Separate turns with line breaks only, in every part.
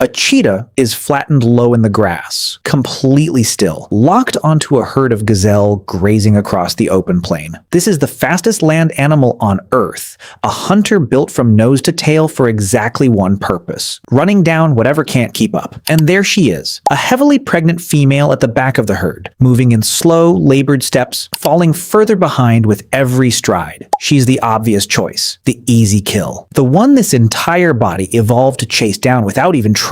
A cheetah is flattened low in the grass, completely still, locked onto a herd of gazelle grazing across the open plain. This is the fastest land animal on Earth, a hunter built from nose to tail for exactly one purpose: running down whatever can't keep up. And there she is, a heavily pregnant female at the back of the herd, moving in slow, labored steps, falling further behind with every stride. She's the obvious choice, the easy kill, the one this entire body evolved to chase down without even trying.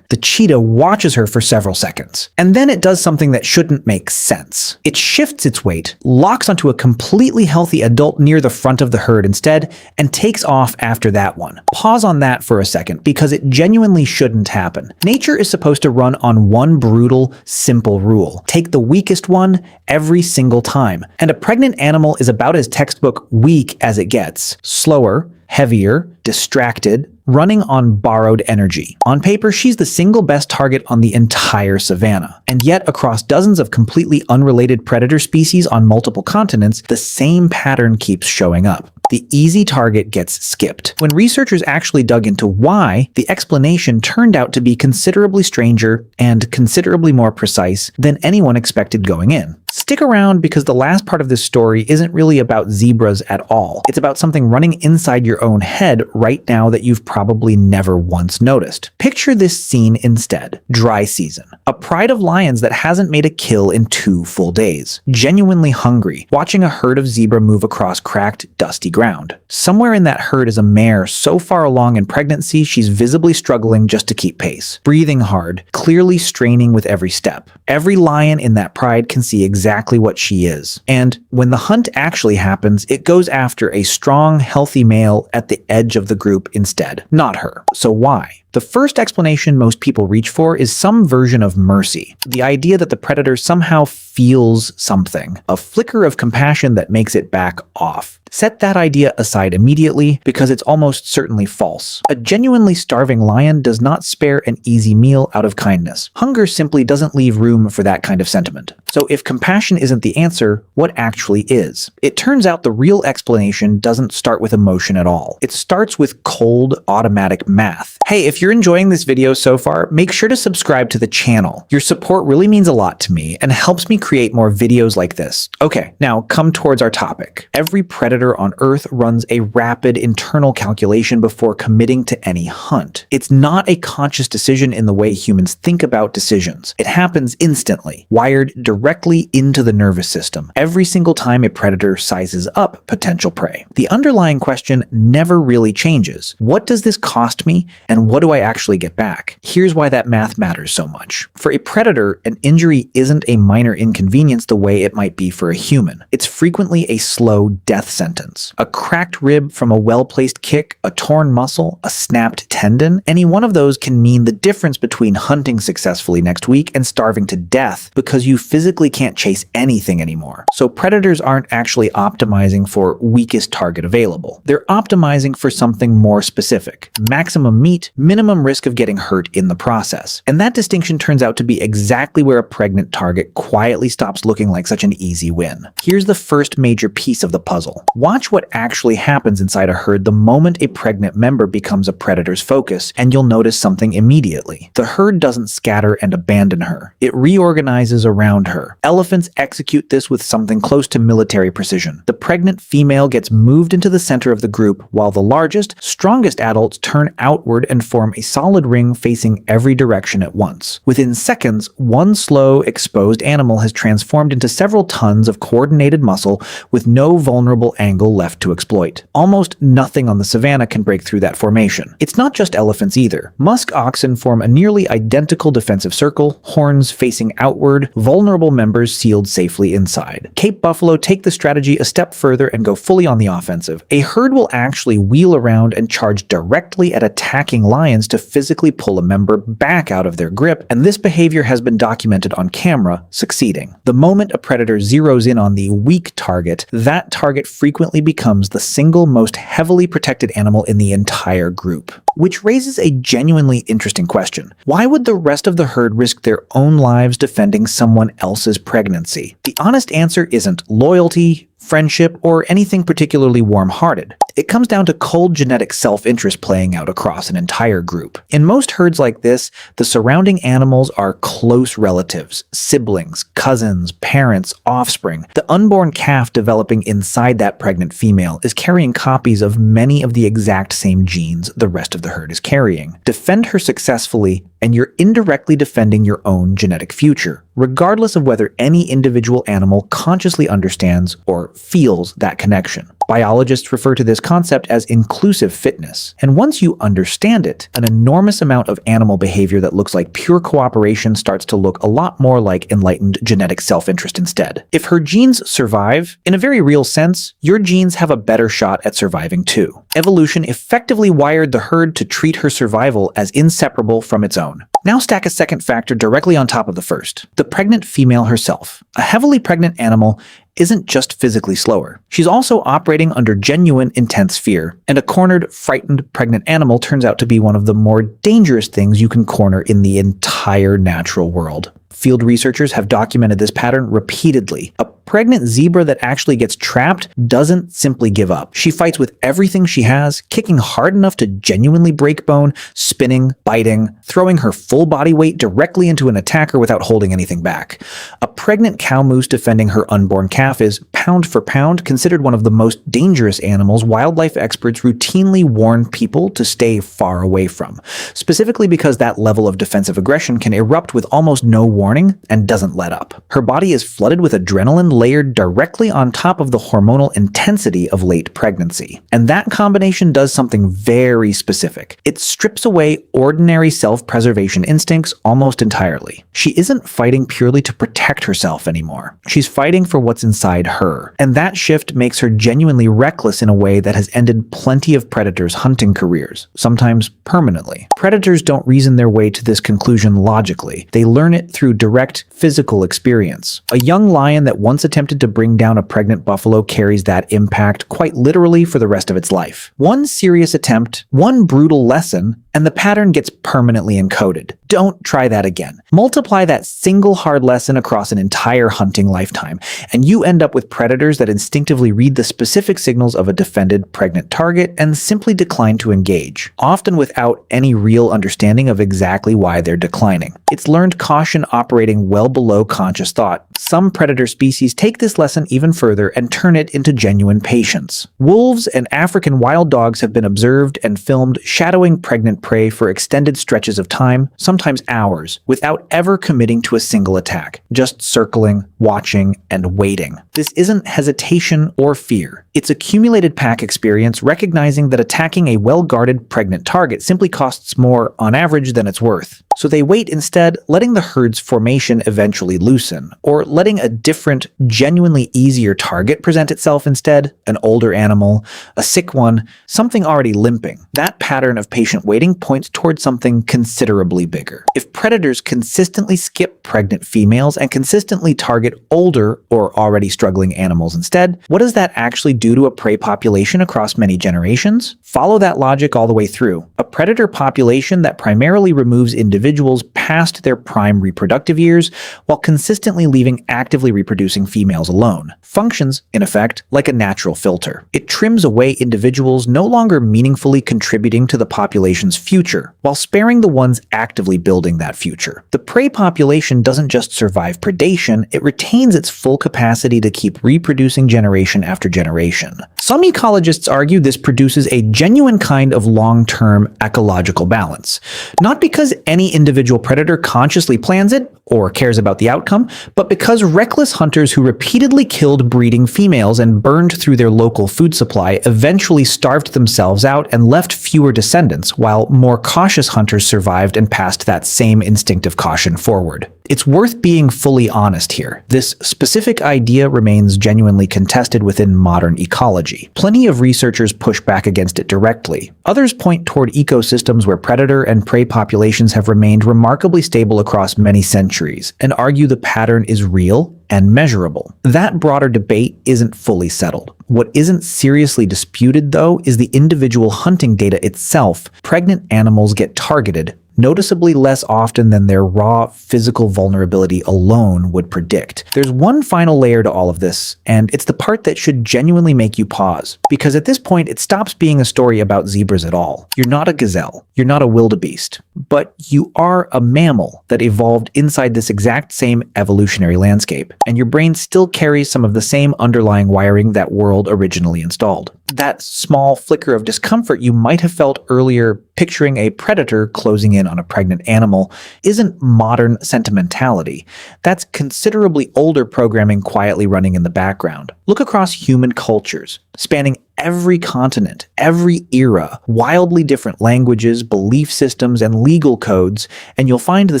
The cheetah watches her for several seconds, and then it does something that shouldn't make sense. It shifts its weight, locks onto a completely healthy adult near the front of the herd instead, and takes off after that one. Pause on that for a second, because it genuinely shouldn't happen. Nature is supposed to run on one brutal, simple rule: take the weakest one every single time. And a pregnant animal is about as textbook weak as it gets. Slower, heavier, distracted, running on borrowed energy. On paper, she's the single best target on the entire savanna. And yet, across dozens of completely unrelated predator species on multiple continents, the same pattern keeps showing up. The easy target gets skipped. When researchers actually dug into why, the explanation turned out to be considerably stranger and considerably more precise than anyone expected going in. Stick around, because the last part of this story isn't really about zebras at all. It's about something running inside your own head right now that you've probably never once noticed. Picture this scene instead. Dry season. A pride of lions that hasn't made a kill in 2 full days. Genuinely hungry, watching a herd of zebra move across cracked, dusty ground. Somewhere in that herd is a mare so far along in pregnancy she's visibly struggling just to keep pace. Breathing hard, clearly straining with every step. Every lion in that pride can see exactly what she is. And when the hunt actually happens, it goes after a strong, healthy male at the edge of the group instead, not her. So why? The first explanation most people reach for is some version of mercy. The idea that the predator somehow feels something, a flicker of compassion that makes it back off. Set that idea aside immediately, because it's almost certainly false. A genuinely starving lion does not spare an easy meal out of kindness. Hunger simply doesn't leave room for that kind of sentiment. So if compassion isn't the answer, what actually is? It turns out the real explanation doesn't start with emotion at all. It starts with cold, automatic math. Hey, if you're enjoying this video so far, make sure to subscribe to the channel. Your support really means a lot to me and helps me create more videos like this. Okay, now come towards our topic. Every predator on Earth runs a rapid internal calculation before committing to any hunt. It's not a conscious decision in the way humans think about decisions. It happens instantly, wired directly into the nervous system, every single time a predator sizes up potential prey. The underlying question never really changes. What does this cost me, and what do I actually get back? Here's why that math matters so much. For a predator, an injury isn't a minor inconvenience the way it might be for a human. It's frequently a slow death sentence. A cracked rib from a well-placed kick, a torn muscle, a snapped tendon, any one of those can mean the difference between hunting successfully next week and starving to death, because you physically can't chase anything anymore. So predators aren't actually optimizing for weakest target available. They're optimizing for something more specific: maximum meat, minimum risk of getting hurt in the process. And that distinction turns out to be exactly where a pregnant target quietly stops looking like such an easy win. Here's the first major piece of the puzzle. Watch what actually happens inside a herd the moment a pregnant member becomes a predator's focus, and you'll notice something immediately. The herd doesn't scatter and abandon her. It reorganizes around her. Elephants execute this with something close to military precision. The pregnant female gets moved into the center of the group, while the largest, strongest adults turn outward and form a solid ring facing every direction at once. Within seconds, one slow, exposed animal has transformed into several tons of coordinated muscle with no vulnerable angle left to exploit. Almost nothing on the savanna can break through that formation. It's not just elephants either. Musk oxen form a nearly identical defensive circle, horns facing outward, vulnerable members sealed safely inside. Cape buffalo take the strategy a step further and go fully on the offensive. A herd will actually wheel around and charge directly at attacking lions to physically pull a member back out of their grip, and this behavior has been documented on camera, succeeding. The moment a predator zeroes in on the weak target, that target frequently becomes the single most heavily protected animal in the entire group. Which raises a genuinely interesting question. Why would the rest of the herd risk their own lives defending someone else's pregnancy? The honest answer isn't loyalty, friendship, or anything particularly warm-hearted. It comes down to cold genetic self-interest playing out across an entire group. In most herds like this, the surrounding animals are close relatives, siblings, cousins, parents, offspring. The unborn calf developing inside that pregnant female is carrying copies of many of the exact same genes the rest of the herd is carrying. Defend her successfully, and you're indirectly defending your own genetic future, regardless of whether any individual animal consciously understands or feels that connection. Biologists refer to this concept as inclusive fitness, and once you understand it, an enormous amount of animal behavior that looks like pure cooperation starts to look a lot more like enlightened genetic self-interest instead. If her genes survive, in a very real sense, your genes have a better shot at surviving too. Evolution effectively wired the herd to treat her survival as inseparable from its own. Now stack a second factor directly on top of the first, the pregnant female herself. A heavily pregnant animal isn't just physically slower. She's also operating under genuine intense fear, and a cornered, frightened pregnant animal turns out to be one of the more dangerous things you can corner in the entire natural world. Field researchers have documented this pattern repeatedly. A pregnant zebra that actually gets trapped doesn't simply give up. She fights with everything she has, kicking hard enough to genuinely break bone, spinning, biting, throwing her full body weight directly into an attacker without holding anything back. A pregnant cow moose defending her unborn calf is, pound for pound, considered one of the most dangerous animals wildlife experts routinely warn people to stay far away from, specifically because that level of defensive aggression can erupt with almost no warning and doesn't let up. Her body is flooded with adrenaline layered directly on top of the hormonal intensity of late pregnancy. And that combination does something very specific. It strips away ordinary self-preservation instincts almost entirely. She isn't fighting purely to protect herself anymore. She's fighting for what's inside her. And that shift makes her genuinely reckless in a way that has ended plenty of predators' hunting careers, sometimes permanently. Predators don't reason their way to this conclusion logically. They learn it through direct physical experience. A young lion that once attempted to bring down a pregnant buffalo carries that impact quite literally for the rest of its life. One serious attempt, one brutal lesson, and the pattern gets permanently encoded. Don't try that again. Multiply that single hard lesson across an entire hunting lifetime, and you end up with predators that instinctively read the specific signals of a defended pregnant target and simply decline to engage, often without any real understanding of exactly why they're declining. It's learned caution operating well below conscious thought. Some predator species take this lesson even further and turn it into genuine patience. Wolves and African wild dogs have been observed and filmed shadowing pregnant prey for extended stretches of time, sometimes hours, without ever committing to a single attack, just circling, watching, and waiting. This isn't hesitation or fear. It's accumulated pack experience recognizing that attacking a well-guarded pregnant target simply costs more on average than it's worth. So they wait instead, letting the herd's formation eventually loosen, or letting a different, genuinely easier target present itself instead, an older animal, a sick one, something already limping. That pattern of patient waiting points towards something considerably bigger. If predators consistently skip pregnant females and consistently target older or already struggling animals instead, what does that actually do to a prey population across many generations? Follow that logic all the way through. A predator population that primarily removes individuals past their prime reproductive years while consistently leaving actively reproducing females alone functions, in effect, like a natural filter. It trims away individuals no longer meaningfully contributing to the population's future, while sparing the ones actively building that future. The prey population doesn't just survive predation, it retains its full capacity to keep reproducing generation after generation. Some ecologists argue this produces a genuine kind of long-term ecological balance. Not because any individual predator consciously plans it or cares about the outcome, but because reckless hunters who repeatedly killed breeding females and burned through their local food supply eventually starved themselves out and left fewer descendants, while more cautious hunters survived and passed that same instinctive caution forward. It's worth being fully honest here. This specific idea remains genuinely contested within modern ecology. Plenty of researchers push back against it directly. Others point toward ecosystems where predator and prey populations have remained remarkably stable across many centuries, and argue the pattern is real and measurable. That broader debate isn't fully settled. What isn't seriously disputed, though, is the individual hunting data itself. Pregnant animals get targeted, noticeably less often than their raw physical vulnerability alone would predict. There's one final layer to all of this, and it's the part that should genuinely make you pause, because at this point it stops being a story about zebras at all. You're not a gazelle, you're not a wildebeest, but you are a mammal that evolved inside this exact same evolutionary landscape, and your brain still carries some of the same underlying wiring that world originally installed. That small flicker of discomfort you might have felt earlier picturing a predator closing in on a pregnant animal isn't modern sentimentality. That's considerably older programming quietly running in the background. Look across human cultures, spanning every continent, every era, wildly different languages, belief systems, and legal codes, and you'll find the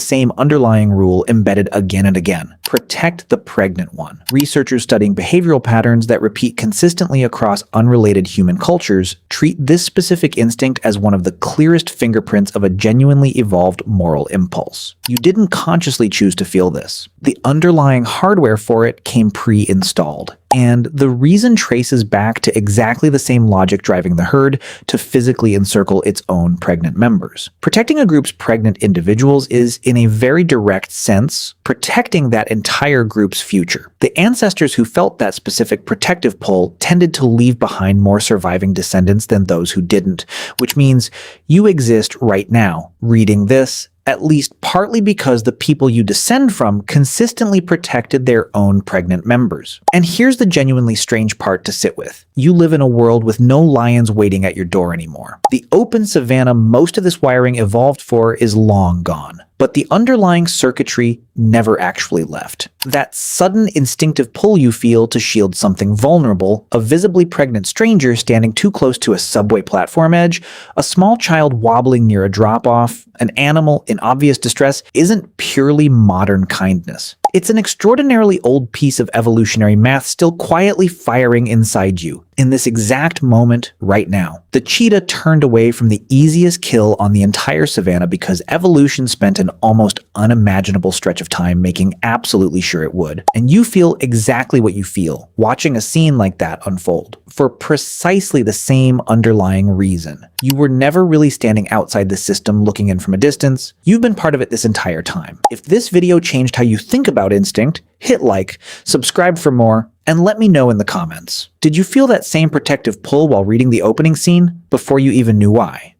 same underlying rule embedded again and again. Protect the pregnant one. Researchers studying behavioral patterns that repeat consistently across unrelated human cultures treat this specific instinct as one of the clearest fingerprints of a genuinely evolved moral impulse. You didn't consciously choose to feel this. The underlying hardware for it came pre-installed. And the reason traces back to exactly the same logic driving the herd to physically encircle its own pregnant members. Protecting a group's pregnant individuals is, in a very direct sense, protecting that entire group's future. The ancestors who felt that specific protective pull tended to leave behind more surviving descendants than those who didn't, which means you exist right now, reading this, at least partly because the people you descend from consistently protected their own pregnant members. And here's the genuinely strange part to sit with. You live in a world with no lions waiting at your door anymore. The open savanna most of this wiring evolved for is long gone. But the underlying circuitry never actually left. That sudden instinctive pull you feel to shield something vulnerable, a visibly pregnant stranger standing too close to a subway platform edge, a small child wobbling near a drop-off, an animal in obvious distress, isn't purely modern kindness. It's an extraordinarily old piece of evolutionary math still quietly firing inside you, in this exact moment right now. The cheetah turned away from the easiest kill on the entire savanna because evolution spent an almost unimaginable stretch of time making absolutely sure it would. And you feel exactly what you feel, watching a scene like that unfold, for precisely the same underlying reason. You were never really standing outside the system looking in from a distance. You've been part of it this entire time. If this video changed how you think about instinct, hit like, subscribe for more, and let me know in the comments. Did you feel that same protective pull while reading the opening scene before you even knew why?